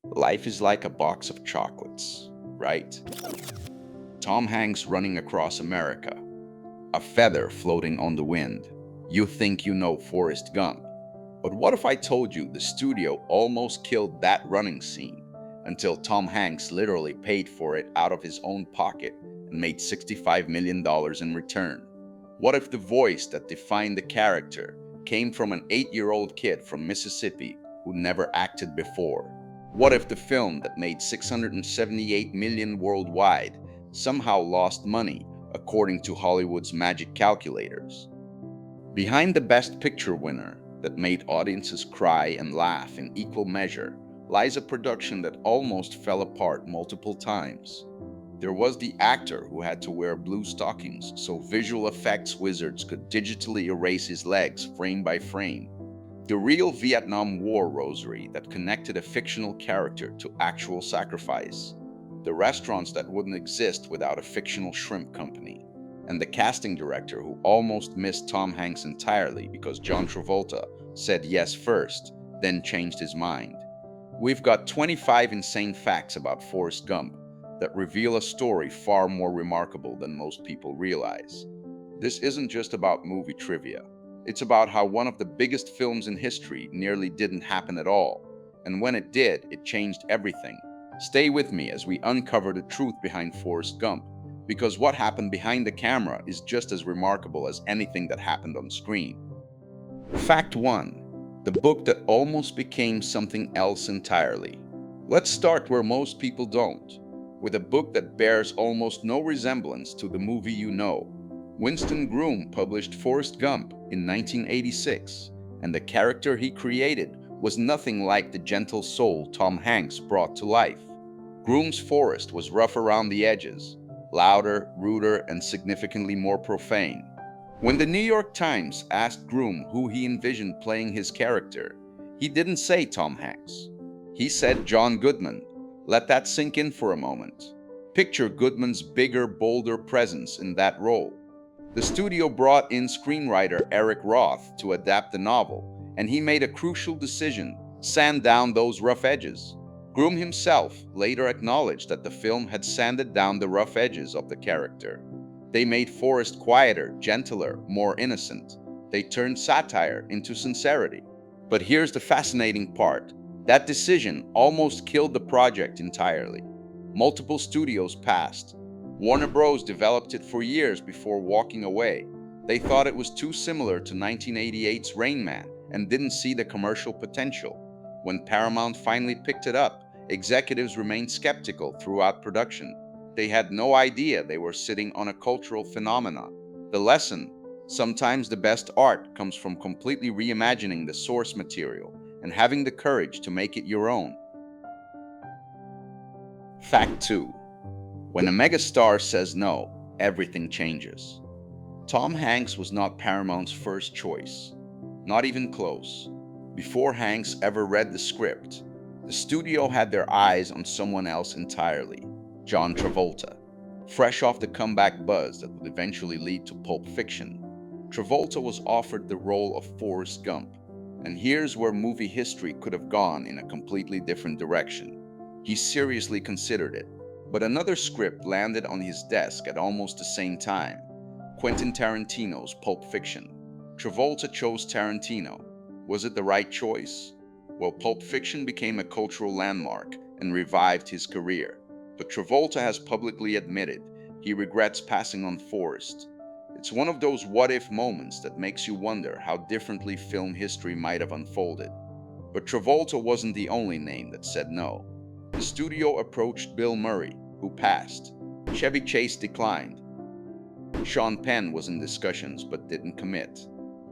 Life is like a box of chocolates, right? Tom Hanks running across America, a feather floating on the wind. You think you know Forrest Gump. But what if I told you the studio almost killed that running scene until Tom Hanks literally paid for it out of his own pocket and made $65 million in return? What if the voice that defined the character came from an 8-year-old kid from Mississippi who never acted before? What if the film that made 678 million worldwide somehow lost money according to Hollywood's magic calculators? Behind the Best Picture winner that made audiences cry and laugh in equal measure lies a production that almost fell apart multiple times. There was the actor who had to wear blue stockings so visual effects wizards could digitally erase his legs frame by frame. The real Vietnam War rosary that connected a fictional character to actual sacrifice. The restaurants that wouldn't exist without a fictional shrimp company. And the casting director who almost missed Tom Hanks entirely because John Travolta said yes first, then changed his mind. We've got 25 insane facts about Forrest Gump that reveal a story far more remarkable than most people realize. This isn't just about movie trivia. It's about how one of the biggest films in history nearly didn't happen at all. And when it did, it changed everything. Stay with me as we uncover the truth behind Forrest Gump, because what happened behind the camera is just as remarkable as anything that happened on screen. Fact 1. The book that almost became something else entirely. Let's start where most people don't, with a book that bears almost no resemblance to the movie you know. Winston Groom published Forrest Gump in 1986, and the character he created was nothing like the gentle soul Tom Hanks brought to life. Groom's Forrest was rough around the edges, louder, ruder, and significantly more profane. When the New York Times asked Groom who he envisioned playing his character, he didn't say Tom Hanks. He said John Goodman. Let that sink in for a moment. Picture Goodman's bigger, bolder presence in that role. The studio brought in screenwriter Eric Roth to adapt the novel, and he made a crucial decision: sand down those rough edges. Groom himself later acknowledged that the film had sanded down the rough edges of the character. They made Forrest quieter, gentler, more innocent. They turned satire into sincerity. But here's the fascinating part. That decision almost killed the project entirely. Multiple studios passed. Warner Bros. Developed it for years before walking away. They thought it was too similar to 1988's Rain Man and didn't see the commercial potential. When Paramount finally picked it up, executives remained skeptical throughout production. They had no idea they were sitting on a cultural phenomenon. The lesson: sometimes the best art comes from completely reimagining the source material and having the courage to make it your own. Fact 2. When a megastar says no, everything changes. Tom Hanks was not Paramount's first choice. Not even close. Before Hanks ever read the script, the studio had their eyes on someone else entirely: John Travolta. Fresh off the comeback buzz that would eventually lead to Pulp Fiction, Travolta was offered the role of Forrest Gump. And here's where movie history could have gone in a completely different direction. He seriously considered it, but another script landed on his desk at almost the same time: Quentin Tarantino's Pulp Fiction. Travolta chose Tarantino. Was it the right choice? Well, Pulp Fiction became a cultural landmark and revived his career. But Travolta has publicly admitted he regrets passing on Forrest. It's one of those what-if moments that makes you wonder how differently film history might have unfolded. But Travolta wasn't the only name that said no. The studio approached Bill Murray, who passed. Chevy Chase declined. Sean Penn was in discussions but didn't commit.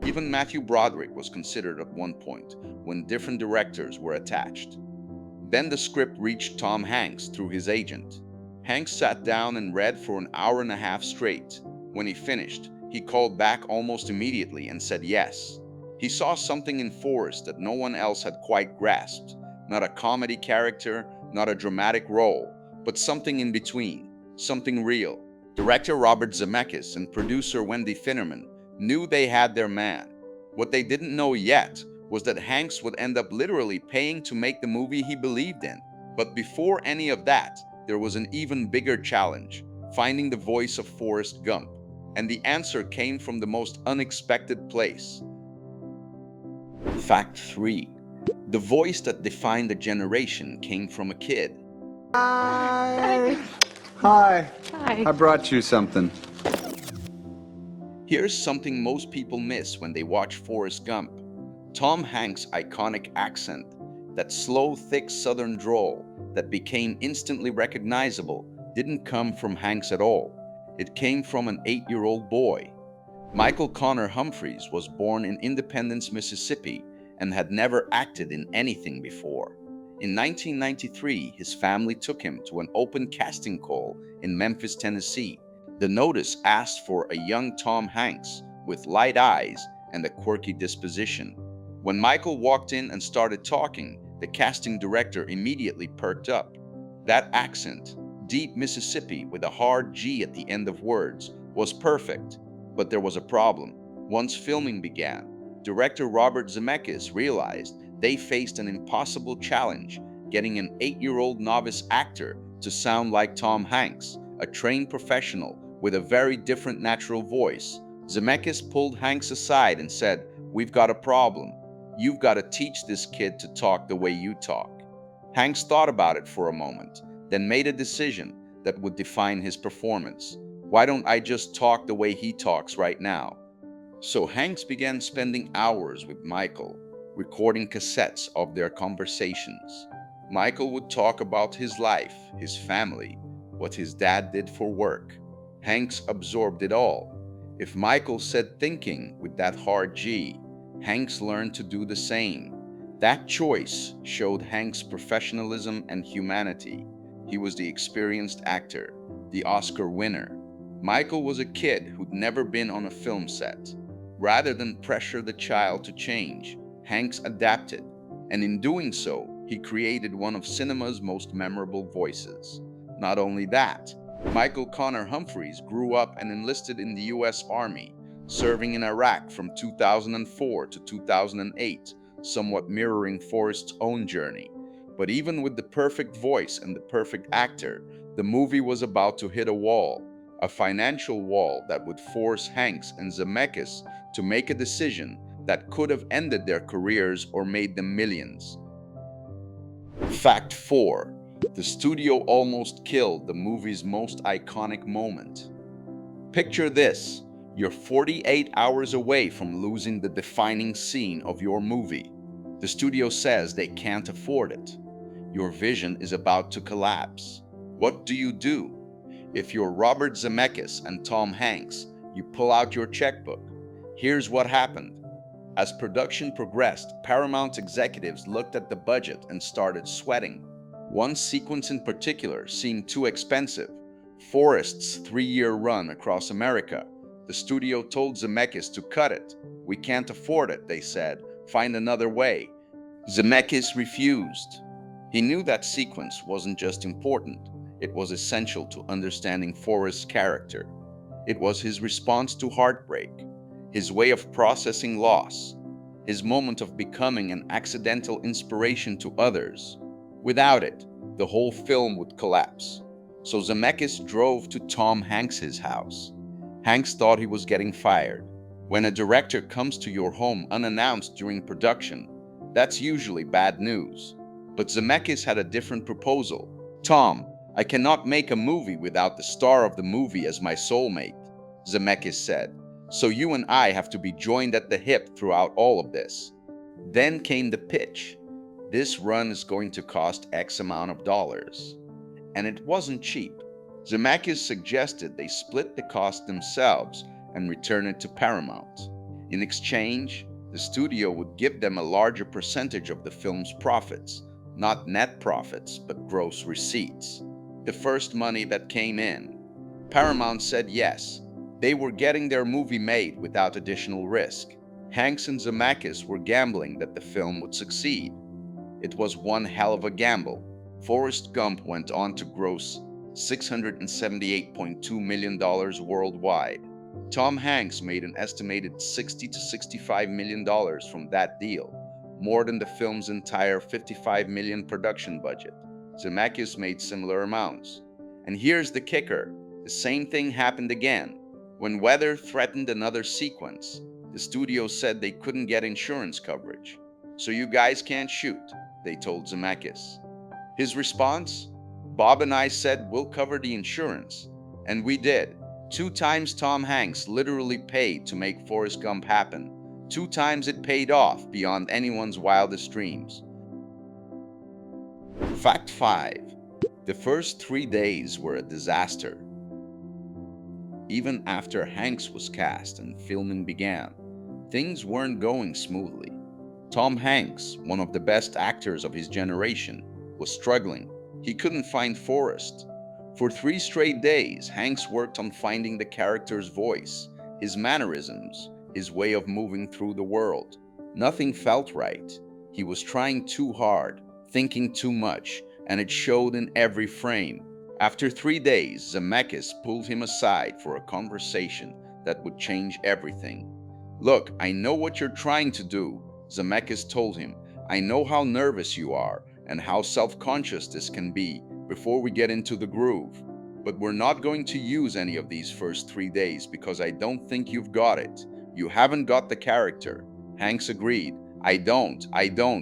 Even Matthew Broderick was considered at one point when different directors were attached. Then the script reached Tom Hanks through his agent. Hanks sat down and read for an hour and a half straight. When he finished, he called back almost immediately and said yes. He saw something in Forrest that no one else had quite grasped. Not a comedy character, not a dramatic role, but something in between, something real. Director Robert Zemeckis and producer Wendy Finnerman knew they had their man. What they didn't know yet was that Hanks would end up literally paying to make the movie he believed in. But before any of that, there was an even bigger challenge, finding the voice of Forrest Gump. And the answer came from the most unexpected place. Fact 3. The voice that defined a generation came from a kid. Hi. Hi. Hi. I brought you something. Here's something most people miss when they watch Forrest Gump. Tom Hanks' iconic accent, that slow, thick southern drawl that became instantly recognizable, didn't come from Hanks at all. It came from an 8-year-old boy. Michael Connor Humphreys was born in Independence, Mississippi, and had never acted in anything before. In 1993, his family took him to an open casting call in Memphis, Tennessee. The notice asked for a young Tom Hanks with light eyes and a quirky disposition. When Michael walked in and started talking, the casting director immediately perked up. That accent, deep Mississippi with a hard G at the end of words, was perfect. But there was a problem. Once filming began, director Robert Zemeckis realized they faced an impossible challenge, getting an 8-year-old novice actor to sound like Tom Hanks, a trained professional with a very different natural voice. Zemeckis pulled Hanks aside and said, "We've got a problem. You've got to teach this kid to talk the way you talk." Hanks thought about it for a moment, then made a decision that would define his performance. "Why don't I just talk the way he talks right now?" So Hanks began spending hours with Michael, recording cassettes of their conversations. Michael would talk about his life, his family, what his dad did for work. Hanks absorbed it all. If Michael said thinking with that hard G, Hanks learned to do the same. That choice showed Hanks' professionalism and humanity. He was the experienced actor, the Oscar winner. Michael was a kid who'd never been on a film set. Rather than pressure the child to change, Hanks adapted, and in doing so, he created one of cinema's most memorable voices. Not only that, Michael Connor Humphreys grew up and enlisted in the U.S. Army, serving in Iraq from 2004 to 2008, somewhat mirroring Forrest's own journey. But even with the perfect voice and the perfect actor, the movie was about to hit a wall, a financial wall that would force Hanks and Zemeckis to make a decision that could have ended their careers or made them millions. Fact 4. The studio almost killed the movie's most iconic moment. Picture this. You're 48 hours away from losing the defining scene of your movie. The studio says they can't afford it. Your vision is about to collapse. What do? If you're Robert Zemeckis and Tom Hanks, you pull out your checkbook. Here's what happened. As production progressed, Paramount executives looked at the budget and started sweating. One sequence in particular seemed too expensive. Forrest's 3-year run across America. The studio told Zemeckis to cut it. "We can't afford it," they said. "Find another way." Zemeckis refused. He knew that sequence wasn't just important. It was essential to understanding Forrest's character. It was his response to heartbreak, his way of processing loss, his moment of becoming an accidental inspiration to others. Without it, the whole film would collapse. So Zemeckis drove to Tom Hanks's house. Hanks thought he was getting fired. When a director comes to your home unannounced during production, that's usually bad news. But Zemeckis had a different proposal. "Tom, I cannot make a movie without the star of the movie as my soulmate," Zemeckis said. "So you and I have to be joined at the hip throughout all of this." Then came the pitch. This run is going to cost X amount of dollars. And it wasn't cheap. Zemeckis suggested they split the cost themselves and return it to Paramount. In exchange, the studio would give them a larger percentage of the film's profits, not net profits, but gross receipts. The first money that came in. Paramount said yes. They were getting their movie made without additional risk. Hanks and Zemeckis were gambling that the film would succeed. It was one hell of a gamble. Forrest Gump went on to gross $678.2 million worldwide. Tom Hanks made an estimated $60 to $65 million from that deal, more than the film's entire $55 million production budget. Zemeckis made similar amounts. And here's the kicker. The same thing happened again. When weather threatened another sequence, the studio said they couldn't get insurance coverage. So you guys can't shoot, they told Zemeckis. His response? Bob and I said we'll cover the insurance. And we did. 2 times Tom Hanks literally paid to make Forrest Gump happen. 2 times it paid off beyond anyone's wildest dreams. Fact 5. The first 3 days were a disaster. Even after Hanks was cast and filming began, things weren't going smoothly. Tom Hanks, one of the best actors of his generation, was struggling. He couldn't find Forrest. For 3 straight days, Hanks worked on finding the character's voice, his mannerisms, his way of moving through the world. Nothing felt right. He was trying too hard, thinking too much, and it showed in every frame. After 3 days, Zemeckis pulled him aside for a conversation that would change everything. Look, I know what you're trying to do, Zemeckis told him. I know how nervous you are and how self-conscious this can be before we get into the groove. But we're not going to use any of these first 3 days because I don't think you've got it. You haven't got the character. Hanks agreed. I don't,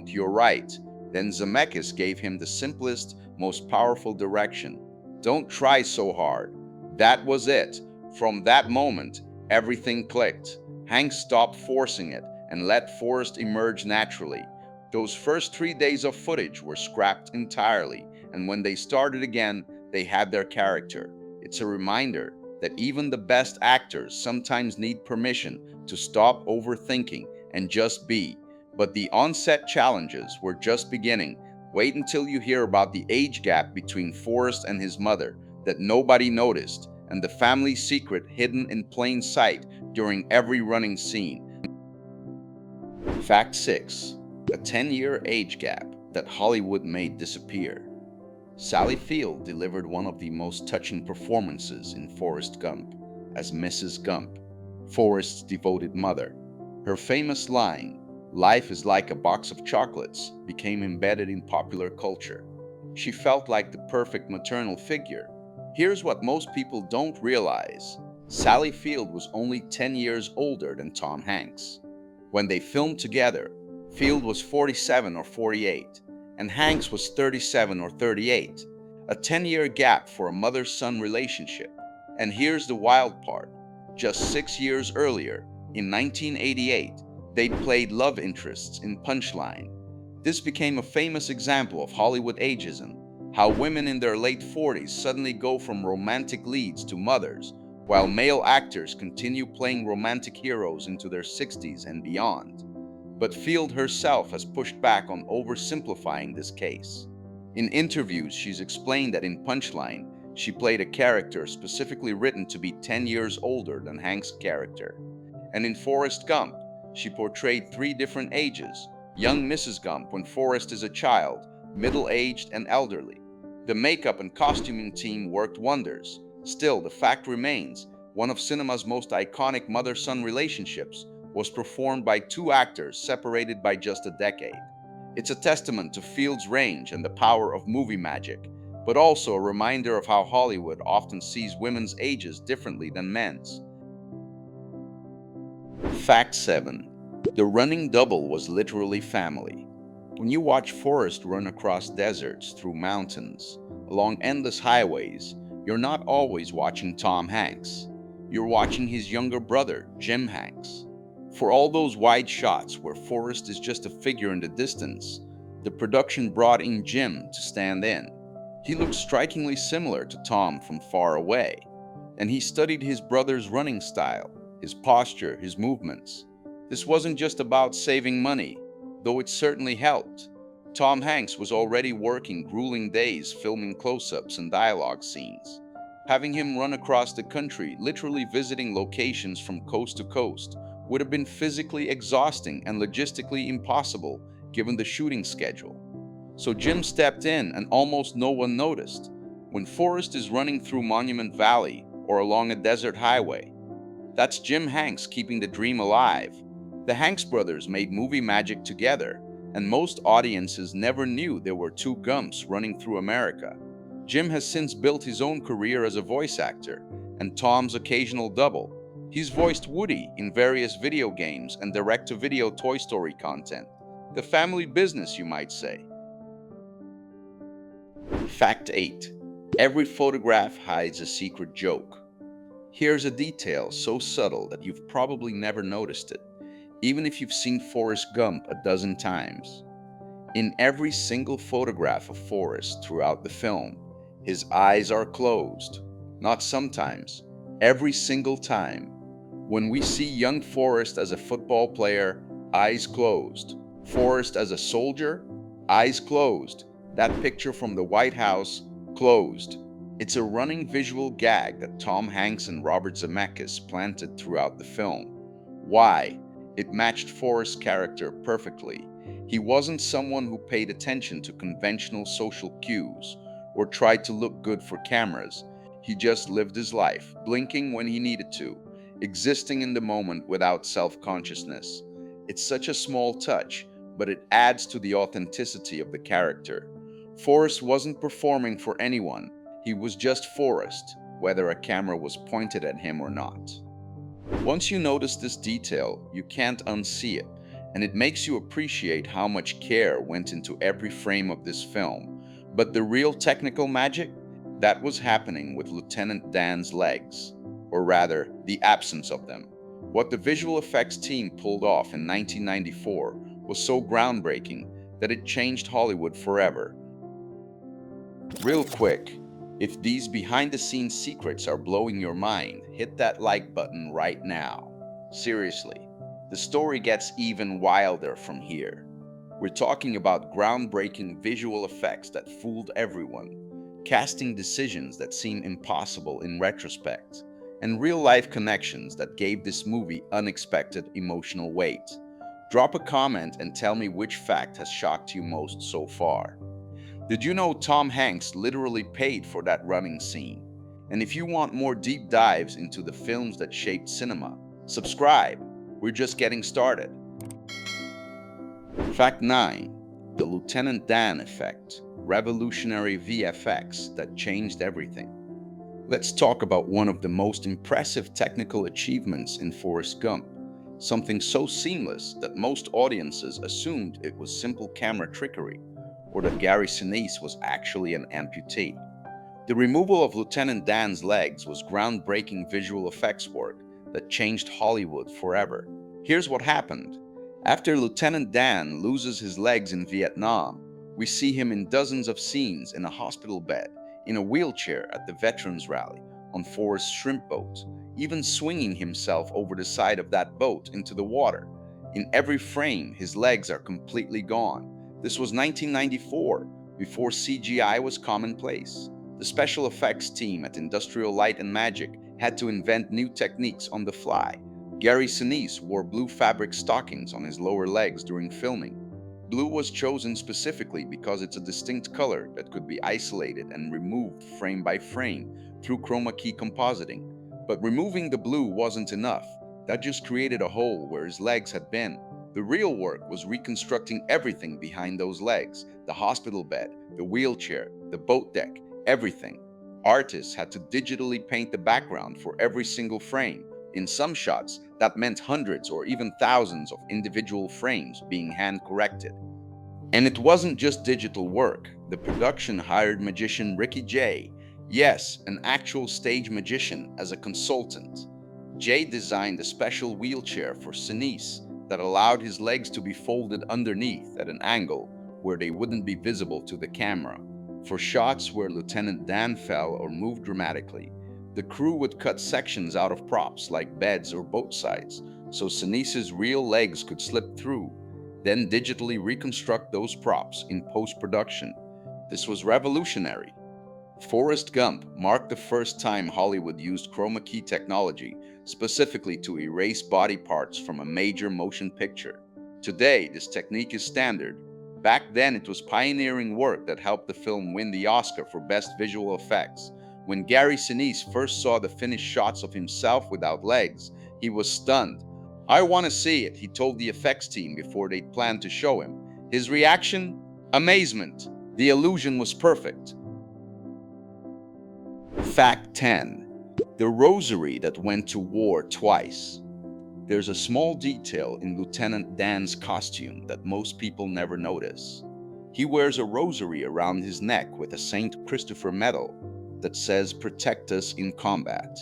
you're right. Then Zemeckis gave him the simplest, most powerful direction. Don't try so hard. That was it. From that moment, everything clicked. Hanks stopped forcing it and let Forrest emerge naturally. Those first 3 days of footage were scrapped entirely, and when they started again, they had their character. It's a reminder that even the best actors sometimes need permission to stop overthinking and just be. But the on-set challenges were just beginning. Wait until you hear about the age gap between Forrest and his mother that nobody noticed, and the family secret hidden in plain sight during every running scene. Fact 6. A 10-year age gap that Hollywood made disappear. Sally Field delivered one of the most touching performances in Forrest Gump as Mrs. Gump, Forrest's devoted mother. Her famous line, "Life is like a box of chocolates," became embedded in popular culture. She felt like the perfect maternal figure. Here's what most people don't realize. Sally Field was only 10 years older than Tom Hanks. When they filmed together, Field was 47 or 48, and Hanks was 37 or 38. A 10-year gap for a mother-son relationship. And here's the wild part. Just 6 years earlier, in 1988, they'd played love interests in Punchline. This became a famous example of Hollywood ageism, how women in their late 40s suddenly go from romantic leads to mothers, while male actors continue playing romantic heroes into their 60s and beyond. But Field herself has pushed back on oversimplifying this case. In interviews, she's explained that in Punchline, she played a character specifically written to be 10 years older than Hank's character. And in Forrest Gump, she portrayed 3 different ages: young Mrs. Gump when Forrest is a child, middle-aged, and elderly. The makeup and costuming team worked wonders. Still, the fact remains, one of cinema's most iconic mother-son relationships was performed by 2 actors separated by just a decade. It's a testament to Field's range and the power of movie magic, but also a reminder of how Hollywood often sees women's ages differently than men's. Fact 7. The running double was literally family. When you watch Forrest run across deserts, through mountains, along endless highways, you're not always watching Tom Hanks. You're watching his younger brother, Jim Hanks. For all those wide shots where Forrest is just a figure in the distance, the production brought in Jim to stand in. He looked strikingly similar to Tom from far away, and he studied his brother's running style, his posture, his movements. This wasn't just about saving money, though it certainly helped. Tom Hanks was already working grueling days filming close-ups and dialogue scenes. Having him run across the country, literally visiting locations from coast to coast, would have been physically exhausting and logistically impossible given the shooting schedule. So Jim stepped in and almost no one noticed. When Forrest is running through Monument Valley or along a desert highway, that's Jim Hanks keeping the dream alive. The Hanks brothers made movie magic together, and most audiences never knew there were two Gumps running through America. Jim has since built his own career as a voice actor, and Tom's occasional double. He's voiced Woody in various video games and direct-to-video Toy Story content. The family business, you might say. Fact 8. Every photograph hides a secret joke. Here's a detail so subtle that you've probably never noticed it, even if you've seen Forrest Gump a dozen times. In every single photograph of Forrest throughout the film, his eyes are closed. Not sometimes, every single time. When we see young Forrest as a football player, eyes closed. Forrest as a soldier, eyes closed. That picture from the White House, closed. It's a running visual gag that Tom Hanks and Robert Zemeckis planted throughout the film. Why? It matched Forrest's character perfectly. He wasn't someone who paid attention to conventional social cues or tried to look good for cameras. He just lived his life, blinking when he needed to, existing in the moment without self-consciousness. It's such a small touch, but it adds to the authenticity of the character. Forrest wasn't performing for anyone. He was just Forrest, whether a camera was pointed at him or not. Once you notice this detail, you can't unsee it, and it makes you appreciate how much care went into every frame of this film. But the real technical magic? That was happening with Lieutenant Dan's legs, or rather, the absence of them. What the visual effects team pulled off in 1994 was so groundbreaking that it changed Hollywood forever. Real quick, if these behind-the-scenes secrets are blowing your mind, hit that like button right now. Seriously, the story gets even wilder from here. We're talking about groundbreaking visual effects that fooled everyone, casting decisions that seem impossible in retrospect, and real-life connections that gave this movie unexpected emotional weight. Drop a comment and tell me which fact has shocked you most so far. Did you know Tom Hanks literally paid for that running scene? And if you want more deep dives into the films that shaped cinema, subscribe. We're just getting started. Fact 9. The Lieutenant Dan effect. Revolutionary VFX that changed everything. Let's talk about one of the most impressive technical achievements in Forrest Gump. Something so seamless that most audiences assumed it was simple camera trickery, or that Gary Sinise was actually an amputee. The removal of Lieutenant Dan's legs was groundbreaking visual effects work that changed Hollywood forever. Here's what happened. After Lieutenant Dan loses his legs in Vietnam, we see him in dozens of scenes in a hospital bed, in a wheelchair at the Veterans Rally, on Forrest's shrimp boat, even swinging himself over the side of that boat into the water. In every frame, his legs are completely gone. This was 1994, before CGI was commonplace. The special effects team at Industrial Light and Magic had to invent new techniques on the fly. Gary Sinise wore blue fabric stockings on his lower legs during filming. Blue was chosen specifically because it's a distinct color that could be isolated and removed frame by frame through chroma key compositing. But removing the blue wasn't enough. That just created a hole where his legs had been. The real work was reconstructing everything behind those legs, the hospital bed, the wheelchair, the boat deck, everything. Artists had to digitally paint the background for every single frame. In some shots, that meant hundreds or even thousands of individual frames being hand-corrected. And it wasn't just digital work. The production hired magician Ricky Jay, yes, an actual stage magician, as a consultant. Jay designed a special wheelchair for Sinise that allowed his legs to be folded underneath at an angle where they wouldn't be visible to the camera. For shots where Lieutenant Dan fell or moved dramatically, the crew would cut sections out of props like beds or boat sides, so Sinise's real legs could slip through, then digitally reconstruct those props in post-production. This was revolutionary. Forrest Gump marked the first time Hollywood used chroma key technology specifically to erase body parts from a major motion picture. Today, this technique is standard. Back then, it was pioneering work that helped the film win the Oscar for Best Visual Effects. When Gary Sinise first saw the finished shots of himself without legs, he was stunned. "I want to see it," he told the effects team before they'd planned to show him. His reaction? Amazement. The illusion was perfect. Fact 10. The rosary that went to war twice. There's a small detail in Lieutenant Dan's costume that most people never notice. He wears a rosary around his neck with a St. Christopher medal that says "Protect us in combat."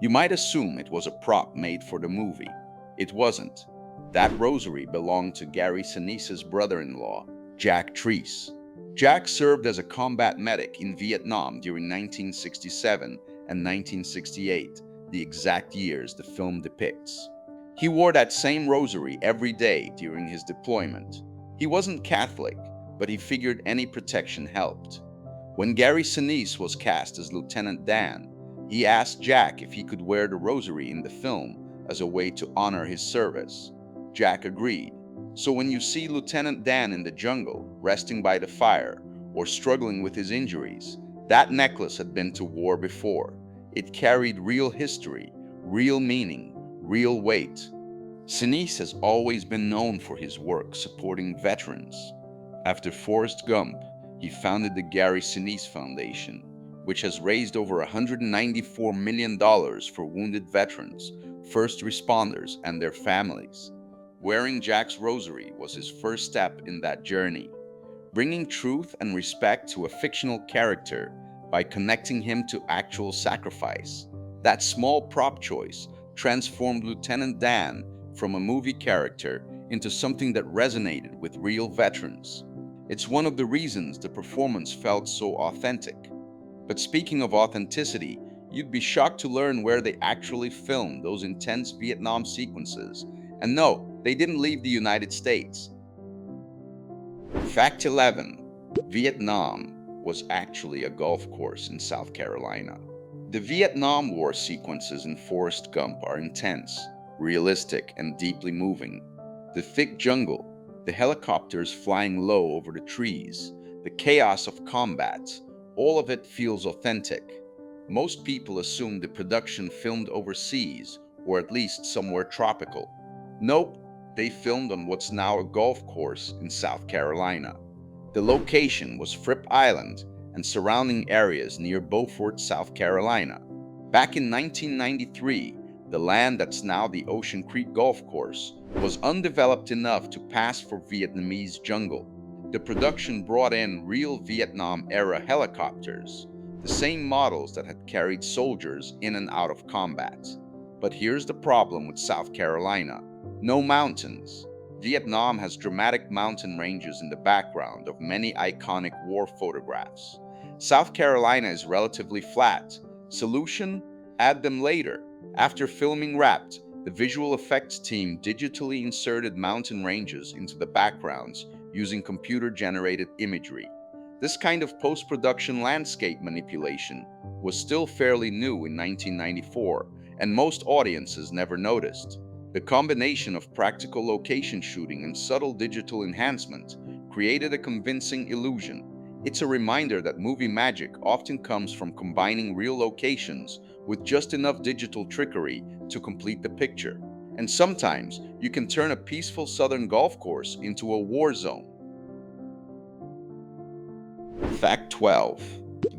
You might assume it was a prop made for the movie. It wasn't. That rosary belonged to Gary Sinise's brother-in-law, Jack Treese. Jack served as a combat medic in Vietnam during 1967 and 1968, the exact years the film depicts. He wore that same rosary every day during his deployment. He wasn't Catholic, but he figured any protection helped. When Gary Sinise was cast as Lieutenant Dan, he asked Jack if he could wear the rosary in the film as a way to honor his service. Jack agreed. So when you see Lieutenant Dan in the jungle, resting by the fire, or struggling with his injuries, that necklace had been to war before. It carried real history, real meaning, real weight. Sinise has always been known for his work supporting veterans. After Forrest Gump, he founded the Gary Sinise Foundation, which has raised over $194 million for wounded veterans, first responders, and their families. Wearing Jack's rosary was his first step in that journey, bringing truth and respect to a fictional character by connecting him to actual sacrifice. That small prop choice transformed Lieutenant Dan from a movie character into something that resonated with real veterans. It's one of the reasons the performance felt so authentic. But speaking of authenticity, you'd be shocked to learn where they actually filmed those intense Vietnam sequences. And no, they didn't leave the United States. Fact 11. Vietnam was actually a golf course in South Carolina. The Vietnam War sequences in Forrest Gump are intense, realistic, and deeply moving. The thick jungle, the helicopters flying low over the trees, the chaos of combat, all of it feels authentic. Most people assume the production filmed overseas, or at least somewhere tropical. Nope, they filmed on what's now a golf course in South Carolina. The location was Fripp Island and surrounding areas near Beaufort, South Carolina. Back in 1993, the land that's now the Ocean Creek Golf Course was undeveloped enough to pass for Vietnamese jungle. The production brought in real Vietnam-era helicopters, the same models that had carried soldiers in and out of combat. But here's the problem with South Carolina. No mountains. Vietnam has dramatic mountain ranges in the background of many iconic war photographs. South Carolina is relatively flat. Solution? Add them later. After filming wrapped, the visual effects team digitally inserted mountain ranges into the backgrounds using computer-generated imagery. This kind of post-production landscape manipulation was still fairly new in 1994, and most audiences never noticed. The combination of practical location shooting and subtle digital enhancement created a convincing illusion. It's a reminder that movie magic often comes from combining real locations with just enough digital trickery to complete the picture. And sometimes you can turn a peaceful southern golf course into a war zone. Fact 12.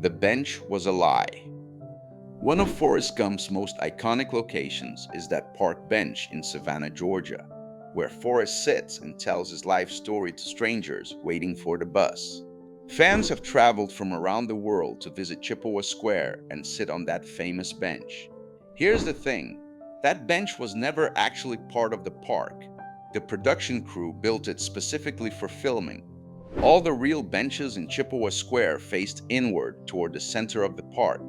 The bench was a lie. One of Forrest Gump's most iconic locations is that park bench in Savannah, Georgia, where Forrest sits and tells his life story to strangers waiting for the bus. Fans have traveled from around the world to visit Chippewa Square and sit on that famous bench. Here's the thing, that bench was never actually part of the park. The production crew built it specifically for filming. All the real benches in Chippewa Square faced inward toward the center of the park.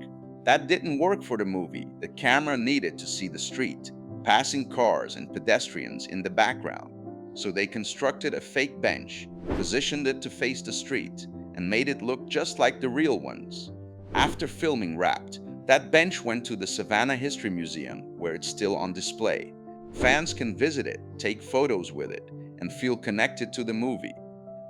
That didn't work for the movie. The camera needed to see the street, passing cars and pedestrians in the background. So they constructed a fake bench, positioned it to face the street, and made it look just like the real ones. After filming wrapped, that bench went to the Savannah History Museum, where it's still on display. Fans can visit it, take photos with it, and feel connected to the movie.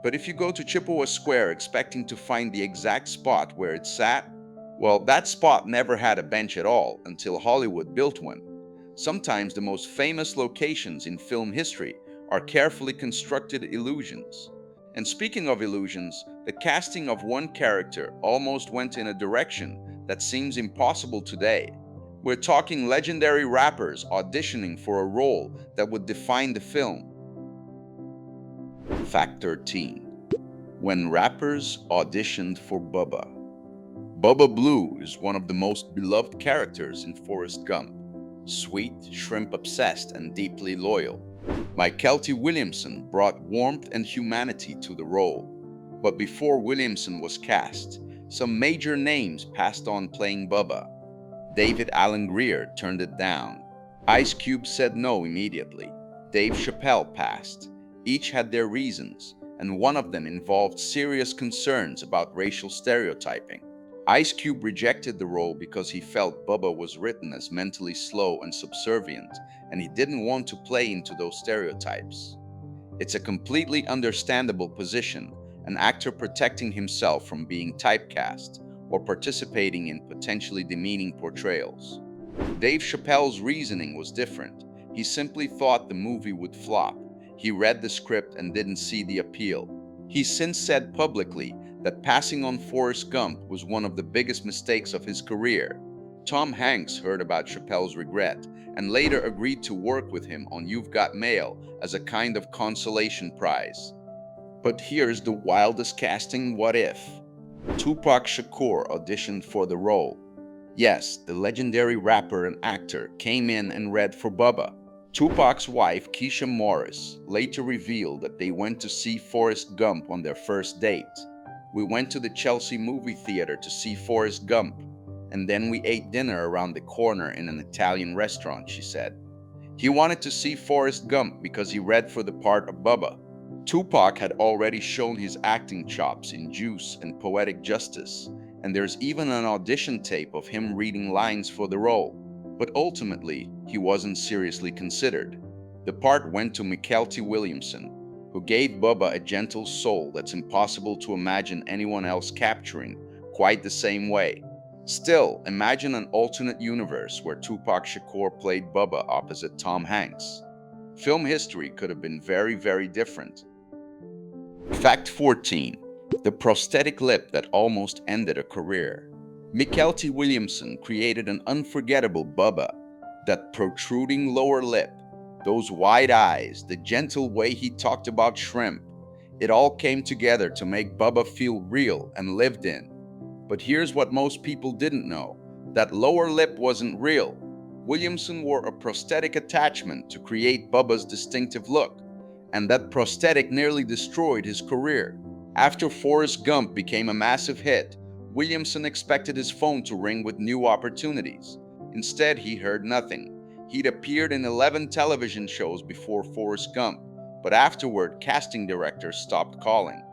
But if you go to Chippewa Square expecting to find the exact spot where it sat, well, that spot never had a bench at all until Hollywood built one. Sometimes the most famous locations in film history are carefully constructed illusions. And speaking of illusions, the casting of one character almost went in a direction that seems impossible today. We're talking legendary rappers auditioning for a role that would define the film. Fact 13. When rappers auditioned for Bubba. Bubba Blue is one of the most beloved characters in Forrest Gump. Sweet, shrimp-obsessed, and deeply loyal. Mykelti Williamson brought warmth and humanity to the role. But before Williamson was cast, some major names passed on playing Bubba. David Alan Grier turned it down. Ice Cube said no immediately. Dave Chappelle passed. Each had their reasons, and one of them involved serious concerns about racial stereotyping. Ice Cube rejected the role because he felt Bubba was written as mentally slow and subservient, and he didn't want to play into those stereotypes. It's a completely understandable position, an actor protecting himself from being typecast or participating in potentially demeaning portrayals. Dave Chappelle's reasoning was different. He simply thought the movie would flop. He read the script and didn't see the appeal. He's since said publicly that passing on Forrest Gump was one of the biggest mistakes of his career. Tom Hanks heard about Chappelle's regret and later agreed to work with him on You've Got Mail as a kind of consolation prize. But here's the wildest casting what if. Tupac Shakur auditioned for the role. Yes, the legendary rapper and actor came in and read for Bubba. Tupac's wife, Keisha Morris, later revealed that they went to see Forrest Gump on their first date. We went to the Chelsea movie theater to see Forrest Gump, and then we ate dinner around the corner in an Italian restaurant, she said. He wanted to see Forrest Gump because he read for the part of Bubba. Tupac had already shown his acting chops in Juice and Poetic Justice, and there's even an audition tape of him reading lines for the role. But ultimately, he wasn't seriously considered. The part went to Mykelti Williamson, who gave Bubba a gentle soul that's impossible to imagine anyone else capturing quite the same way. Still, imagine an alternate universe where Tupac Shakur played Bubba opposite Tom Hanks. Film history could have been very, very different. Fact 14. The prosthetic lip that almost ended a career. Mykelti Williamson created an unforgettable Bubba. That protruding lower lip, those wide eyes, the gentle way he talked about shrimp. It all came together to make Bubba feel real and lived in. But here's what most people didn't know. That lower lip wasn't real. Williamson wore a prosthetic attachment to create Bubba's distinctive look, and that prosthetic nearly destroyed his career. After Forrest Gump became a massive hit, Williamson expected his phone to ring with new opportunities. Instead, he heard nothing. He'd appeared in 11 television shows before Forrest Gump, but afterward, casting directors stopped calling.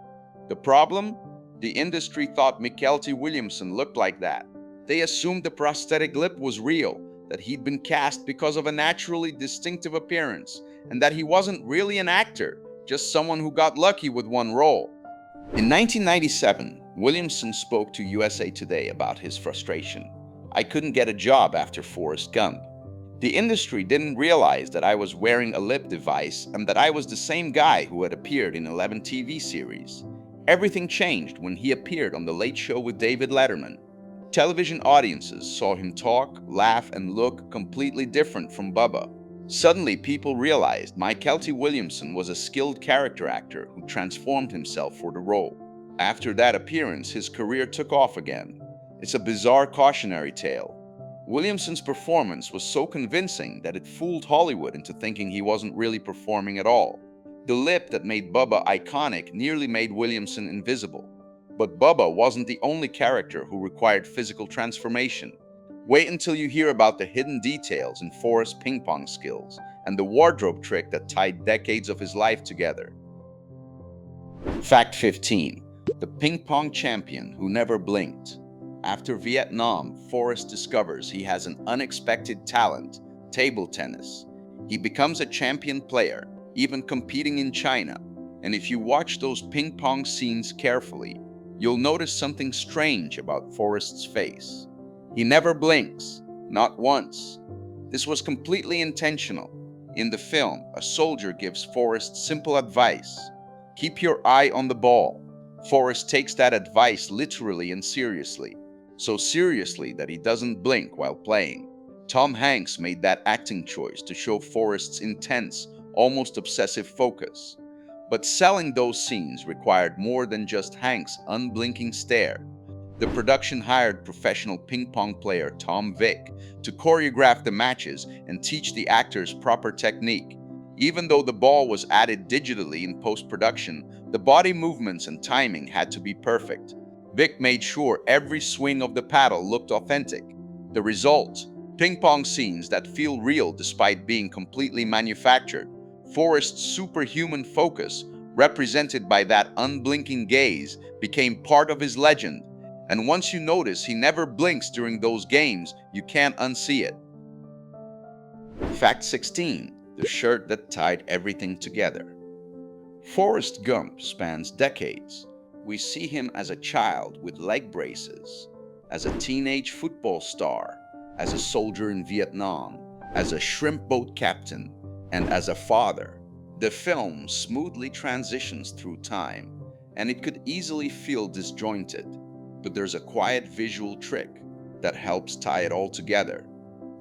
The problem? The industry thought Mykelti Williamson looked like that. They assumed the prosthetic lip was real, that he'd been cast because of a naturally distinctive appearance, and that he wasn't really an actor, just someone who got lucky with one role. In 1997, Williamson spoke to USA Today about his frustration. I couldn't get a job after Forrest Gump. The industry didn't realize that I was wearing a lip device and that I was the same guy who had appeared in 11 TV series. Everything changed when he appeared on The Late Show with David Letterman. Television audiences saw him talk, laugh, and look completely different from Bubba. Suddenly, people realized Mykelti Williamson was a skilled character actor who transformed himself for the role. After that appearance, his career took off again. It's a bizarre cautionary tale. Williamson's performance was so convincing that it fooled Hollywood into thinking he wasn't really performing at all. The lip that made Bubba iconic nearly made Williamson invisible. But Bubba wasn't the only character who required physical transformation. Wait until you hear about the hidden details in Forrest's ping-pong skills and the wardrobe trick that tied decades of his life together. Fact 15. The ping-pong champion who never blinked. After Vietnam, Forrest discovers he has an unexpected talent, table tennis. He becomes a champion player, even competing in China. And if you watch those ping-pong scenes carefully, you'll notice something strange about Forrest's face. He never blinks, not once. This was completely intentional. In the film, a soldier gives Forrest simple advice. Keep your eye on the ball. Forrest takes that advice literally and seriously. So seriously that he doesn't blink while playing. Tom Hanks made that acting choice to show Forrest's intense, almost obsessive focus. But selling those scenes required more than just Hanks' unblinking stare. The production hired professional ping-pong player Tom Vick to choreograph the matches and teach the actors proper technique. Even though the ball was added digitally in post-production, the body movements and timing had to be perfect. Vick made sure every swing of the paddle looked authentic. The result? Ping-pong scenes that feel real despite being completely manufactured. Forrest's superhuman focus, represented by that unblinking gaze, became part of his legend. And once you notice he never blinks during those games, you can't unsee it. Fact 16. The shirt that tied everything together. Forrest Gump spans decades. We see him as a child with leg braces, as a teenage football star, as a soldier in Vietnam, as a shrimp boat captain, and as a father. The film smoothly transitions through time, and it could easily feel disjointed. But there's a quiet visual trick that helps tie it all together: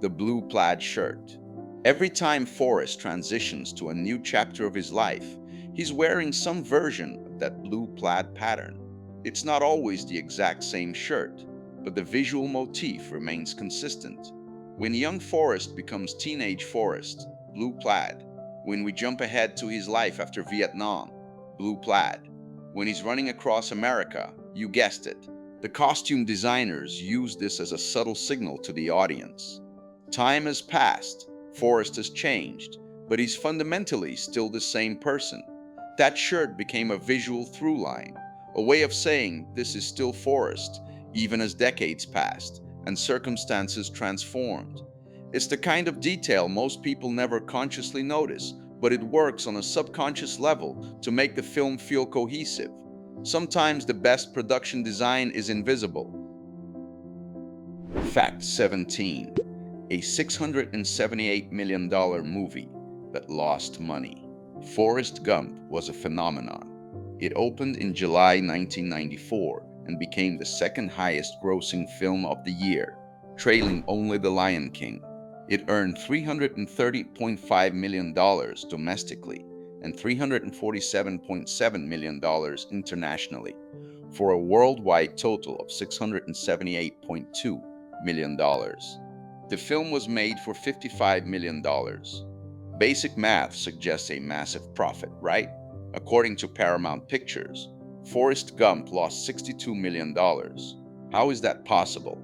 the blue plaid shirt. Every time Forrest transitions to a new chapter of his life, he's wearing some version of that blue plaid pattern. It's not always the exact same shirt, but the visual motif remains consistent. When young Forrest becomes teenage Forrest, blue plaid. When we jump ahead to his life after Vietnam, blue plaid. When he's running across America, you guessed it. The costume designers use this as a subtle signal to the audience. Time has passed, Forrest has changed, but he's fundamentally still the same person. That shirt became a visual through line, a way of saying this is still Forrest, even as decades passed and circumstances transformed. It's the kind of detail most people never consciously notice, but it works on a subconscious level to make the film feel cohesive. Sometimes the best production design is invisible. Fact 17. A $678 million movie that lost money. Forrest Gump was a phenomenon. It opened in July 1994 and became the second highest grossing film of the year, trailing only The Lion King. It earned $330.5 million domestically and $347.7 million internationally, for a worldwide total of $678.2 million. The film was made for $55 million. Basic math suggests a massive profit, right? According to Paramount Pictures, Forrest Gump lost $62 million. How is that possible?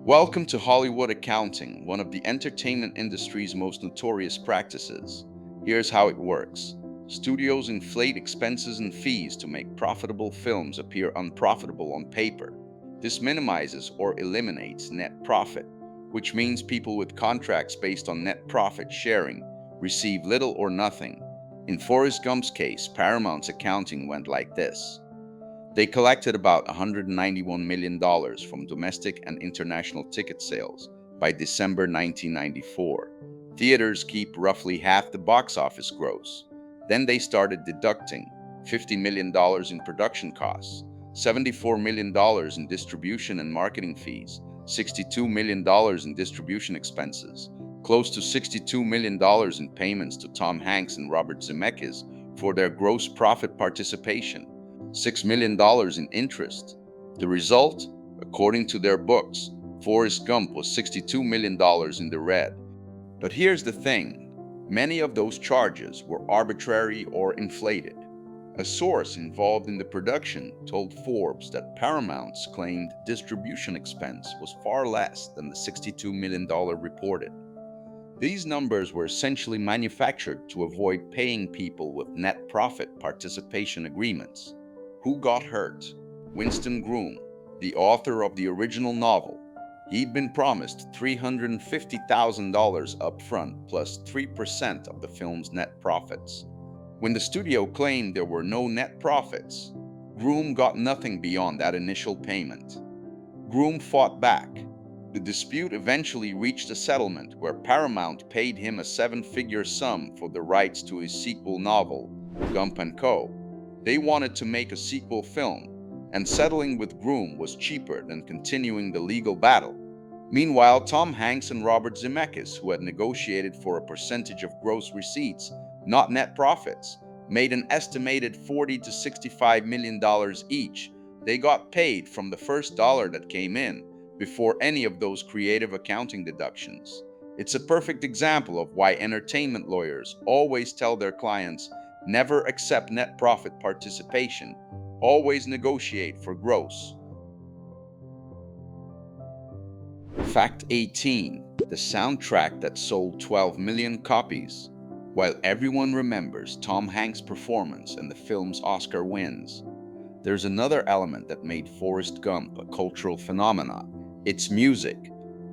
Welcome to Hollywood accounting, one of the entertainment industry's most notorious practices. Here's how it works. Studios inflate expenses and fees to make profitable films appear unprofitable on paper. This minimizes or eliminates net profit, which means people with contracts based on net profit sharing receive little or nothing. In Forrest Gump's case, Paramount's accounting went like this. They collected about $191 million from domestic and international ticket sales by December 1994. Theaters keep roughly half the box office gross. Then they started deducting $50 million in production costs, $74 million in distribution and marketing fees, $62 million in distribution expenses, close to $62 million in payments to Tom Hanks and Robert Zemeckis for their gross profit participation, $6 million in interest. The result, according to their books, Forrest Gump was $62 million in the red. But here's the thing. Many of those charges were arbitrary or inflated. A source involved in the production told Forbes that Paramount's claimed distribution expense was far less than the $62 million reported. These numbers were essentially manufactured to avoid paying people with net profit participation agreements. Who got hurt? Winston Groom, the author of the original novel. He'd been promised $350,000 up front plus 3% of the film's net profits. When the studio claimed there were no net profits, Groom got nothing beyond that initial payment. Groom fought back. The dispute eventually reached a settlement where Paramount paid him a seven-figure sum for the rights to his sequel novel, Gump & Co. They wanted to make a sequel film, and settling with Groom was cheaper than continuing the legal battle. Meanwhile, Tom Hanks and Robert Zemeckis, who had negotiated for a percentage of gross receipts, not net profits, made an estimated $40 to $65 million each. They got paid from the first dollar that came in, before any of those creative accounting deductions. It's a perfect example of why entertainment lawyers always tell their clients never accept net profit participation, always negotiate for gross. Fact 18. The soundtrack that sold 12 million copies. While everyone remembers Tom Hanks' performance and the film's Oscar wins, there's another element that made Forrest Gump a cultural phenomenon: its music.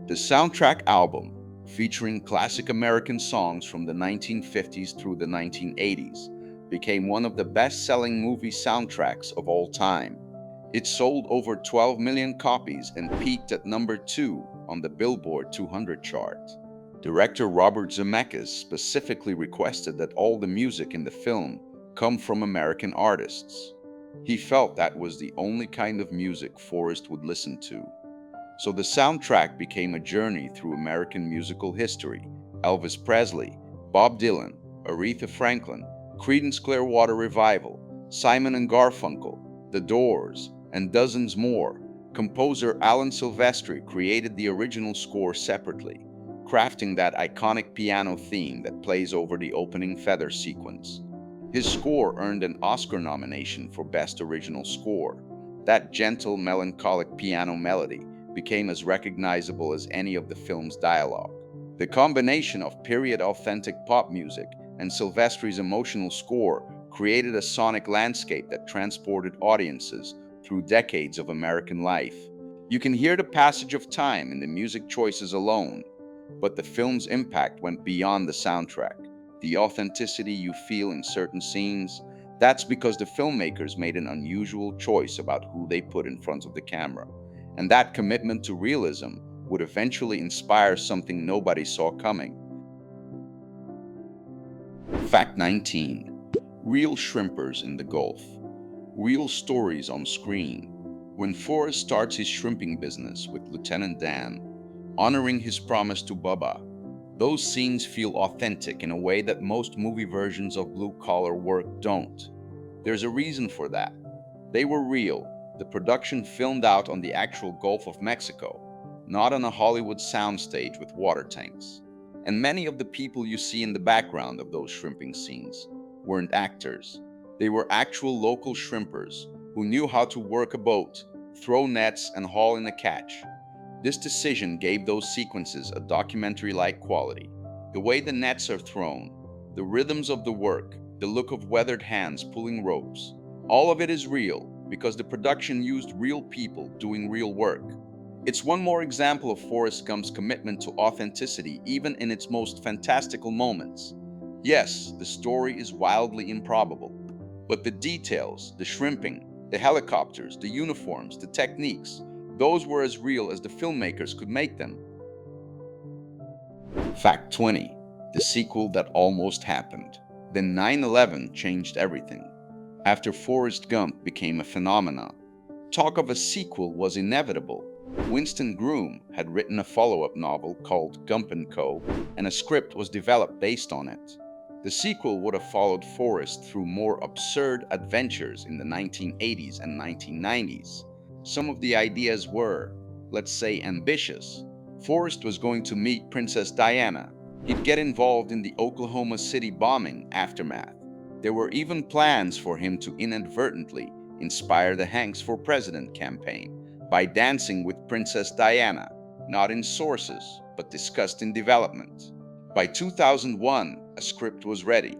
The soundtrack album, featuring classic American songs from the 1950s through the 1980s, became one of the best-selling movie soundtracks of all time. It sold over 12 million copies and peaked at number 2 on the Billboard 200 chart. Director Robert Zemeckis specifically requested that all the music in the film come from American artists. He felt that was the only kind of music Forrest would listen to. So the soundtrack became a journey through American musical history. Elvis Presley, Bob Dylan, Aretha Franklin, Creedence Clearwater Revival, Simon and Garfunkel, The Doors, and dozens more. Composer Alan Silvestri created the original score separately, crafting that iconic piano theme that plays over the opening feather sequence. His score earned an Oscar nomination for Best Original Score. That gentle, melancholic piano melody became as recognizable as any of the film's dialogue. The combination of period-authentic pop music and Silvestri's emotional score created a sonic landscape that transported audiences through decades of American life. You can hear the passage of time in the music choices alone, but the film's impact went beyond the soundtrack. The authenticity you feel in certain scenes, that's because the filmmakers made an unusual choice about who they put in front of the camera. And that commitment to realism would eventually inspire something nobody saw coming. Fact 19. Real shrimpers in the Gulf. Real stories on screen. When Forrest starts his shrimping business with Lieutenant Dan, honoring his promise to Bubba, those scenes feel authentic in a way that most movie versions of blue-collar work don't. There's a reason for that. They were real. The production filmed out on the actual Gulf of Mexico, not on a Hollywood soundstage with water tanks. And many of the people you see in the background of those shrimping scenes weren't actors. They were actual local shrimpers who knew how to work a boat, throw nets, and haul in a catch. This decision gave those sequences a documentary-like quality. The way the nets are thrown, the rhythms of the work, the look of weathered hands pulling ropes, all of it is real because the production used real people doing real work. It's one more example of Forrest Gump's commitment to authenticity even in its most fantastical moments. Yes, the story is wildly improbable, but the details, the shrimping, the helicopters, the uniforms, the techniques, those were as real as the filmmakers could make them. Fact 20. The sequel that almost happened. Then 9/11 changed everything. After Forrest Gump became a phenomenon, talk of a sequel was inevitable. Winston Groom had written a follow-up novel called Gump & Co., and a script was developed based on it. The sequel would have followed Forrest through more absurd adventures in the 1980s and 1990s. Some of the ideas were, let's say, ambitious. Forrest was going to meet Princess Diana. He'd get involved in the Oklahoma City bombing aftermath. There were even plans for him to inadvertently inspire the Hanks for President campaign by dancing with Princess Diana, not in sources, but discussed in development. By 2001, a script was ready.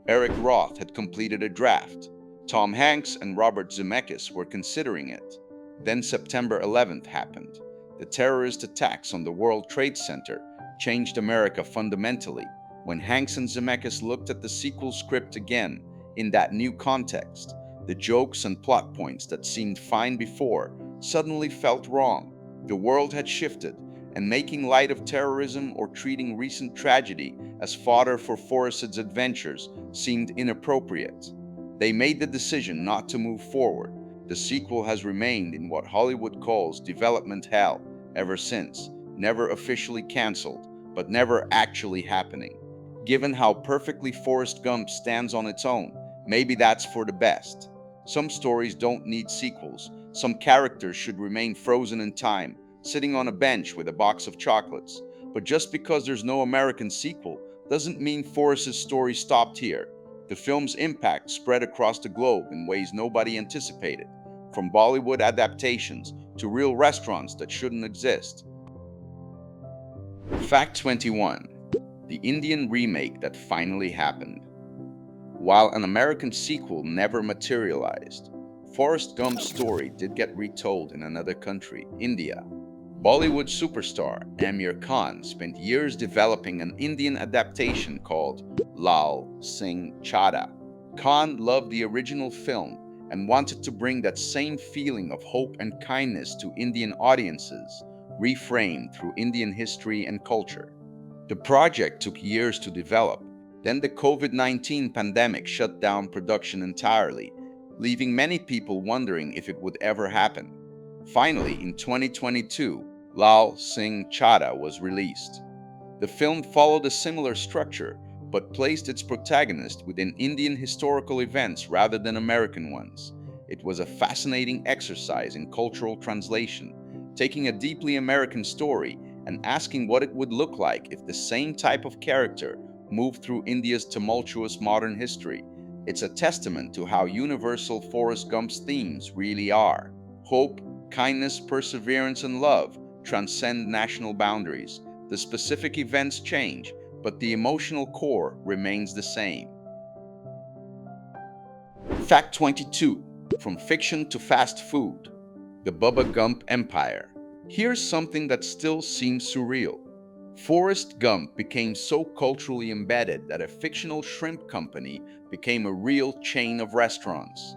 Eric Roth had completed a draft. Tom Hanks and Robert Zemeckis were considering it. Then September 11th happened. The terrorist attacks on the World Trade Center changed America fundamentally. When Hanks and Zemeckis looked at the sequel script again, in that new context, the jokes and plot points that seemed fine before suddenly felt wrong. The world had shifted, and making light of terrorism or treating recent tragedy as fodder for Forrest's adventures seemed inappropriate. They made the decision not to move forward. The sequel has remained in what Hollywood calls development hell ever since, never officially canceled, but never actually happening. Given how perfectly Forrest Gump stands on its own, maybe that's for the best. Some stories don't need sequels. Some characters should remain frozen in time, sitting on a bench with a box of chocolates. But just because there's no American sequel doesn't mean Forrest's story stopped here. The film's impact spread across the globe in ways nobody anticipated, from Bollywood adaptations to real restaurants that shouldn't exist. Fact 21. The Indian remake that finally happened. While an American sequel never materialized, Forrest Gump's story did get retold in another country, India. Bollywood superstar Amir Khan spent years developing an Indian adaptation called Lal Singh Chadha. Khan loved the original film and wanted to bring that same feeling of hope and kindness to Indian audiences, reframed through Indian history and culture. The project took years to develop. Then the COVID-19 pandemic shut down production entirely, leaving many people wondering if it would ever happen. Finally, in 2022, Lal Singh Chadha was released. The film followed a similar structure, but placed its protagonist within Indian historical events rather than American ones. It was a fascinating exercise in cultural translation, taking a deeply American story and asking what it would look like if the same type of character moved through India's tumultuous modern history. It's a testament to how universal Forrest Gump's themes really are. Hope, kindness, perseverance, and love transcend national boundaries. The specific events change, but the emotional core remains the same. Fact 22. From fiction to fast food. The Bubba Gump Empire. Here's something that still seems surreal. Forrest Gump became so culturally embedded that a fictional shrimp company became a real chain of restaurants.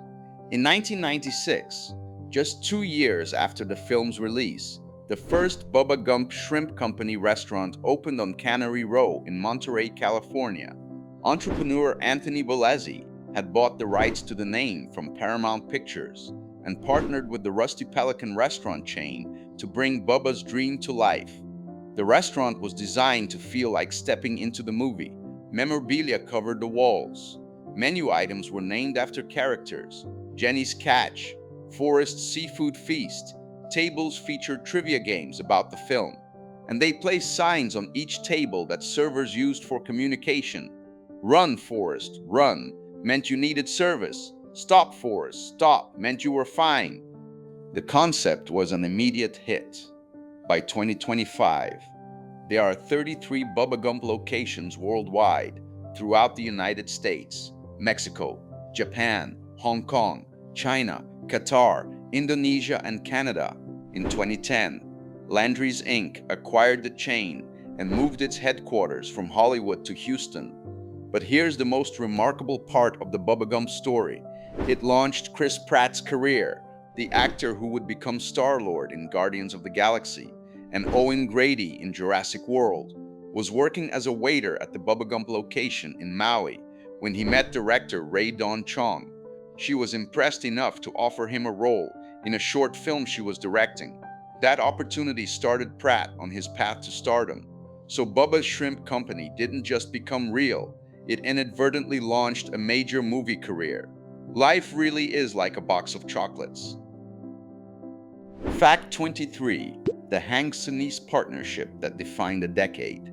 In 1996, just 2 years after the film's release, the first Bubba Gump Shrimp Company restaurant opened on Cannery Row in Monterey, California. Entrepreneur Anthony Bolezzi had bought the rights to the name from Paramount Pictures and partnered with the Rusty Pelican restaurant chain to bring Bubba's dream to life. The restaurant was designed to feel like stepping into the movie. Memorabilia covered the walls. Menu items were named after characters: Jenny's Catch, Forrest's Seafood Feast. Tables featured trivia games about the film, and they placed signs on each table that servers used for communication. Run, Forrest, run meant you needed service. Stop, Forrest, stop meant you were fine. The concept was an immediate hit. By 2025, there are 33 Bubba Gump locations worldwide throughout the United States, Mexico, Japan, Hong Kong, China, Qatar, Indonesia, and Canada. In 2010, Landry's Inc. acquired the chain and moved its headquarters from Hollywood to Houston. But here's the most remarkable part of the Bubba Gump story. It launched Chris Pratt's career, the actor who would become Star-Lord in Guardians of the Galaxy, and Owen Grady in Jurassic World, was working as a waiter at the Bubba Gump location in Maui when he met director Ray Dawn Chong. She was impressed enough to offer him a role in a short film she was directing. That opportunity started Pratt on his path to stardom. So Bubba's Shrimp Company didn't just become real, it inadvertently launched a major movie career. Life really is like a box of chocolates. Fact 23. The Hanks-Sinise partnership that defined a decade.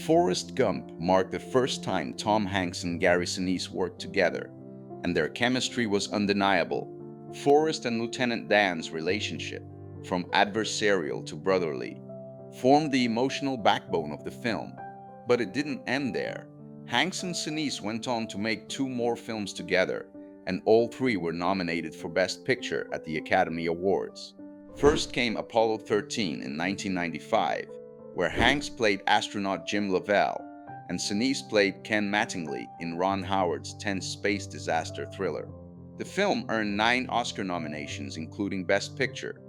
Forrest Gump marked the first time Tom Hanks and Gary Sinise worked together, and their chemistry was undeniable. Forrest and Lieutenant Dan's relationship, from adversarial to brotherly, formed the emotional backbone of the film. But it didn't end there. Hanks and Sinise went on to make 2 more films together, and all 3 were nominated for Best Picture at the Academy Awards. First came Apollo 13 in 1995, where Hanks played astronaut Jim Lovell, and Sinise played Ken Mattingly in Ron Howard's tense space disaster thriller. The film earned 9 Oscar nominations, including Best Picture.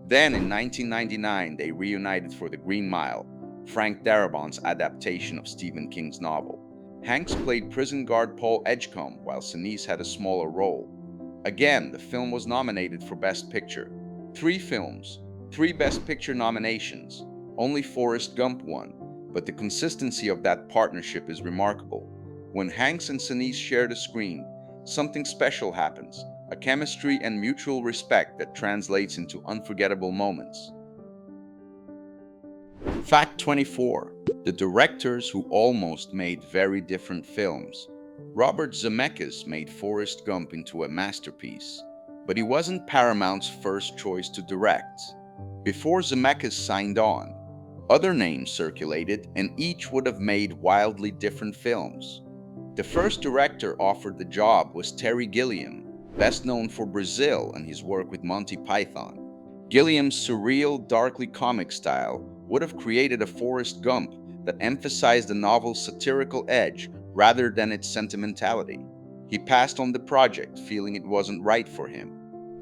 Then in 1999, they reunited for The Green Mile, Frank Darabont's adaptation of Stephen King's novel. Hanks played prison guard Paul Edgecombe, while Sinise had a smaller role. Again, the film was nominated for Best Picture. 3 films, 3 Best Picture nominations. Only Forrest Gump won, but the consistency of that partnership is remarkable. When Hanks and Sinise share the screen, something special happens, a chemistry and mutual respect that translates into unforgettable moments. Fact 24. The directors who almost made very different films. Robert Zemeckis made Forrest Gump into a masterpiece, but he wasn't Paramount's first choice to direct. Before Zemeckis signed on, other names circulated and each would have made wildly different films. The first director offered the job was Terry Gilliam, best known for Brazil and his work with Monty Python. Gilliam's surreal, darkly comic style would have created a Forrest Gump that emphasized the novel's satirical edge rather than its sentimentality. He passed on the project, feeling it wasn't right for him.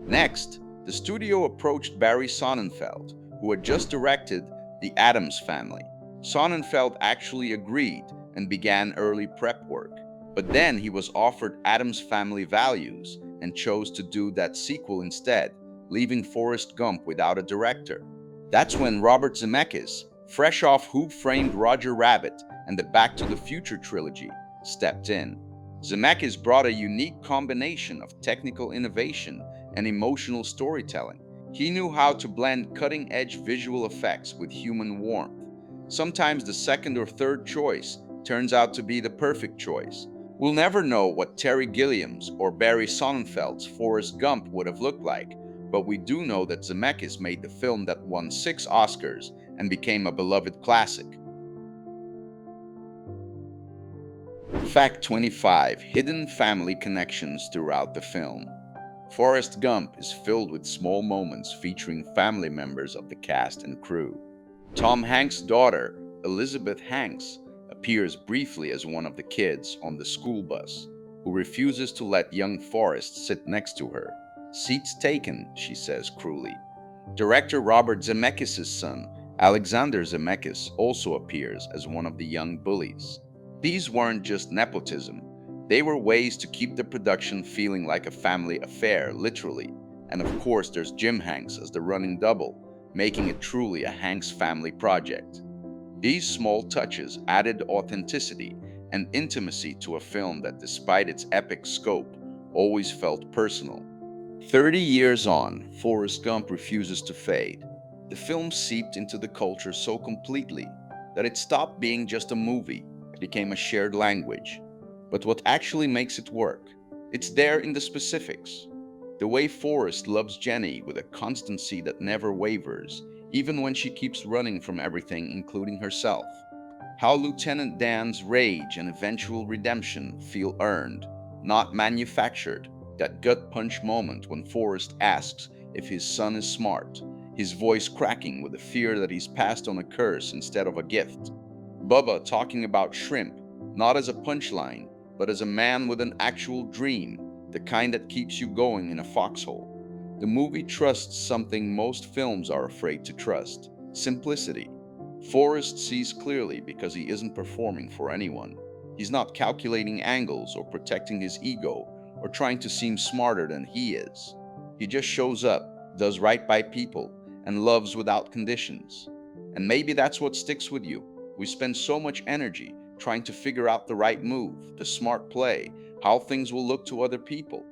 Next, the studio approached Barry Sonnenfeld, who had just directed The Addams Family. Sonnenfeld actually agreed and began early prep work, but then he was offered Addams Family Values and chose to do that sequel instead, leaving Forrest Gump without a director. That's when Robert Zemeckis, fresh off Who Framed Roger Rabbit and the Back to the Future trilogy, stepped in. Zemeckis brought a unique combination of technical innovation and emotional storytelling. He knew how to blend cutting-edge visual effects with human warmth. Sometimes the second or third choice turns out to be the perfect choice. We'll never know what Terry Gilliam's or Barry Sonnenfeld's Forrest Gump would have looked like, but we do know that Zemeckis made the film that won 6 Oscars and became a beloved classic. Fact 25. Hidden family connections throughout the film. Forrest Gump is filled with small moments featuring family members of the cast and crew. Tom Hanks' daughter, Elizabeth Hanks, appears briefly as one of the kids on the school bus, who refuses to let young Forrest sit next to her. "Seats taken," she says cruelly. Director Robert Zemeckis' son, Alexander Zemeckis, also appears as one of the young bullies. These weren't just nepotism. They were ways to keep the production feeling like a family affair, literally. And of course, there's Jim Hanks as the running double, making it truly a Hanks family project. These small touches added authenticity and intimacy to a film that, despite its epic scope, always felt personal. 30 years on, Forrest Gump refuses to fade. The film seeped into the culture so completely that it stopped being just a movie. It became a shared language. But what actually makes it work? It's there in the specifics. The way Forrest loves Jenny with a constancy that never wavers, even when she keeps running from everything, including herself. How Lieutenant Dan's rage and eventual redemption feel earned, not manufactured. That gut punch moment when Forrest asks if his son is smart, his voice cracking with the fear that he's passed on a curse instead of a gift. Bubba talking about shrimp, not as a punchline, but as a man with an actual dream, the kind that keeps you going in a foxhole. The movie trusts something most films are afraid to trust: simplicity. Forrest sees clearly because he isn't performing for anyone. He's not calculating angles or protecting his ego or trying to seem smarter than he is. He just shows up, does right by people, and loves without conditions. And maybe that's what sticks with you. We spend so much energy trying to figure out the right move, the smart play, how things will look to other people.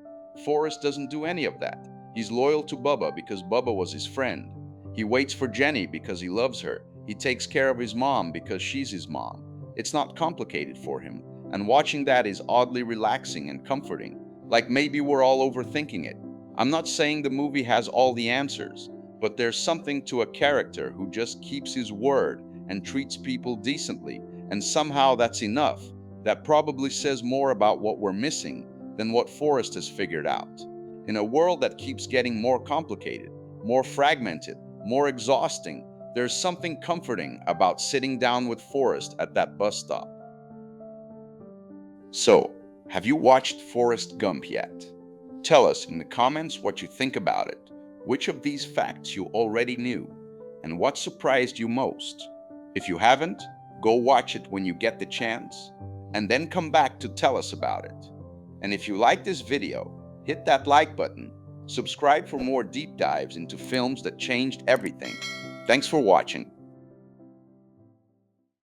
Forrest doesn't do any of that. He's loyal to Bubba because Bubba was his friend. He waits for Jenny because he loves her. He takes care of his mom because she's his mom. It's not complicated for him, and watching that is oddly relaxing and comforting, like maybe we're all overthinking it. I'm not saying the movie has all the answers, but there's something to a character who just keeps his word and treats people decently, and somehow that's enough. That probably says more about what we're missing than what Forrest has figured out. In a world that keeps getting more complicated, more fragmented, more exhausting, there's something comforting about sitting down with Forrest at that bus stop. So, have you watched Forrest Gump yet? Tell us in the comments what you think about it, which of these facts you already knew, and what surprised you most. If you haven't, go watch it when you get the chance. and then come back to tell us about it. And if you like this video, hit that like button, subscribe for more deep dives into films that changed everything. Thanks for watching.